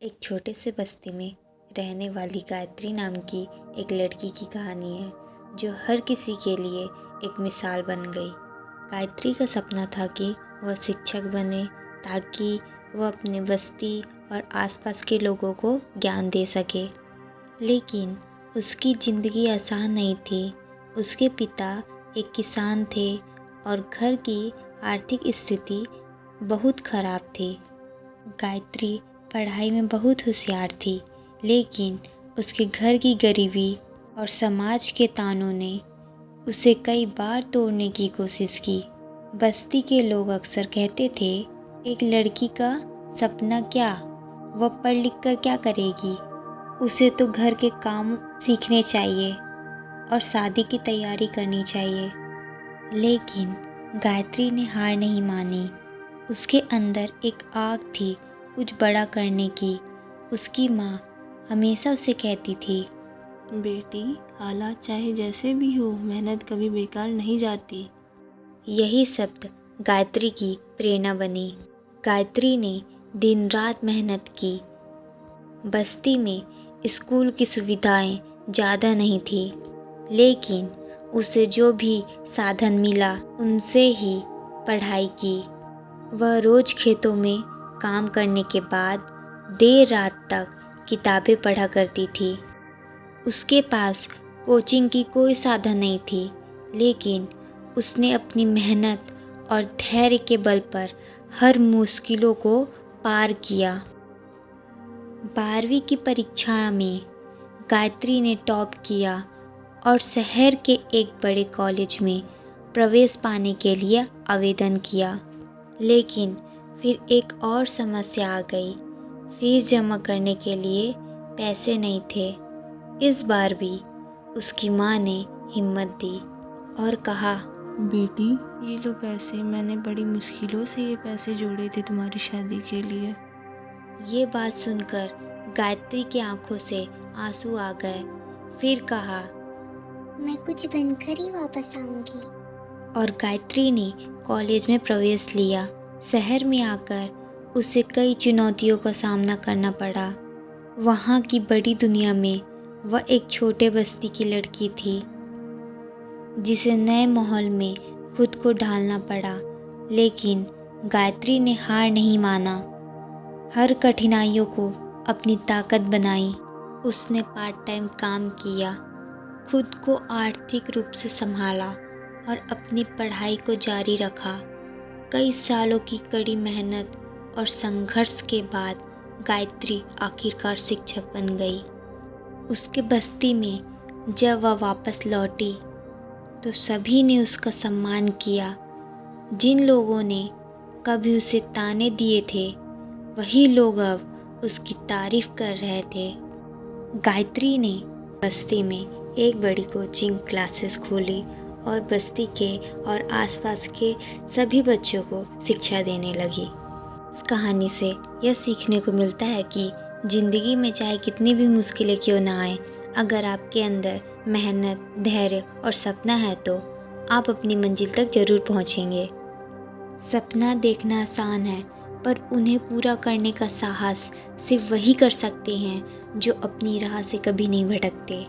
एक छोटे से बस्ती में रहने वाली गायत्री नाम की एक लड़की की कहानी है जो हर किसी के लिए एक मिसाल बन गई। गायत्री का सपना था कि वह शिक्षक बने ताकि वह अपने बस्ती और आसपास के लोगों को ज्ञान दे सके। लेकिन उसकी ज़िंदगी आसान नहीं थी। उसके पिता एक किसान थे और घर की आर्थिक स्थिति बहुत ख़राब थी। गायत्री पढ़ाई में बहुत होशियार थी, लेकिन उसके घर की गरीबी और समाज के तानों ने उसे कई बार तोड़ने की कोशिश की। बस्ती के लोग अक्सर कहते थे, एक लड़की का सपना क्या, वह पढ़ लिख कर क्या करेगी, उसे तो घर के काम सीखने चाहिए और शादी की तैयारी करनी चाहिए। लेकिन गायत्री ने हार नहीं मानी। उसके अंदर एक आग थी कुछ बड़ा करने की। उसकी माँ हमेशा उसे कहती थी, बेटी, हालात चाहे जैसे भी हो, मेहनत कभी बेकार नहीं जाती। यही शब्द गायत्री की प्रेरणा बनी। गायत्री ने दिन रात मेहनत की। बस्ती में स्कूल की सुविधाएं ज़्यादा नहीं थी, लेकिन उसे जो भी साधन मिला उनसे ही पढ़ाई की। वह रोज़ खेतों में काम करने के बाद देर रात तक किताबें पढ़ा करती थी। उसके पास कोचिंग की कोई साधन नहीं थी, लेकिन उसने अपनी मेहनत और धैर्य के बल पर हर मुश्किलों को पार किया। 12वीं की परीक्षा में गायत्री ने टॉप किया और शहर के एक बड़े कॉलेज में प्रवेश पाने के लिए आवेदन किया। लेकिन फिर एक और समस्या आ गई। फीस जमा करने के लिए पैसे नहीं थे। इस बार भी उसकी माँ ने हिम्मत दी और कहा, बेटी, ये लो पैसे, मैंने बड़ी मुश्किलों से ये पैसे जोड़े थे तुम्हारी शादी के लिए। ये बात सुनकर गायत्री की आंखों से आंसू आ गए। फिर कहा, मैं कुछ बनकर ही वापस आऊंगी। और गायत्री ने कॉलेज में प्रवेश लिया। शहर में आकर उसे कई चुनौतियों का सामना करना पड़ा। वहाँ की बड़ी दुनिया में वह एक छोटे बस्ती की लड़की थी, जिसे नए माहौल में खुद को ढालना पड़ा। लेकिन गायत्री ने हार नहीं माना। हर कठिनाइयों को अपनी ताकत बनाई। उसने पार्ट टाइम काम किया, खुद को आर्थिक रूप से संभाला और अपनी पढ़ाई को जारी रखा। कई सालों की कड़ी मेहनत और संघर्ष के बाद गायत्री आखिरकार शिक्षक बन गई। उसके बस्ती में जब वह वापस लौटी तो सभी ने उसका सम्मान किया। जिन लोगों ने कभी उसे ताने दिए थे, वही लोग अब उसकी तारीफ कर रहे थे। गायत्री ने बस्ती में एक बड़ी कोचिंग क्लासेस खोली और बस्ती के और आसपास के सभी बच्चों को शिक्षा देने लगी। इस कहानी से यह सीखने को मिलता है कि ज़िंदगी में चाहे कितनी भी मुश्किलें क्यों ना आए, अगर आपके अंदर मेहनत, धैर्य और सपना है तो आप अपनी मंजिल तक ज़रूर पहुंचेंगे। सपना देखना आसान है, पर उन्हें पूरा करने का साहस सिर्फ वही कर सकते हैं जो अपनी राह से कभी नहीं भटकते।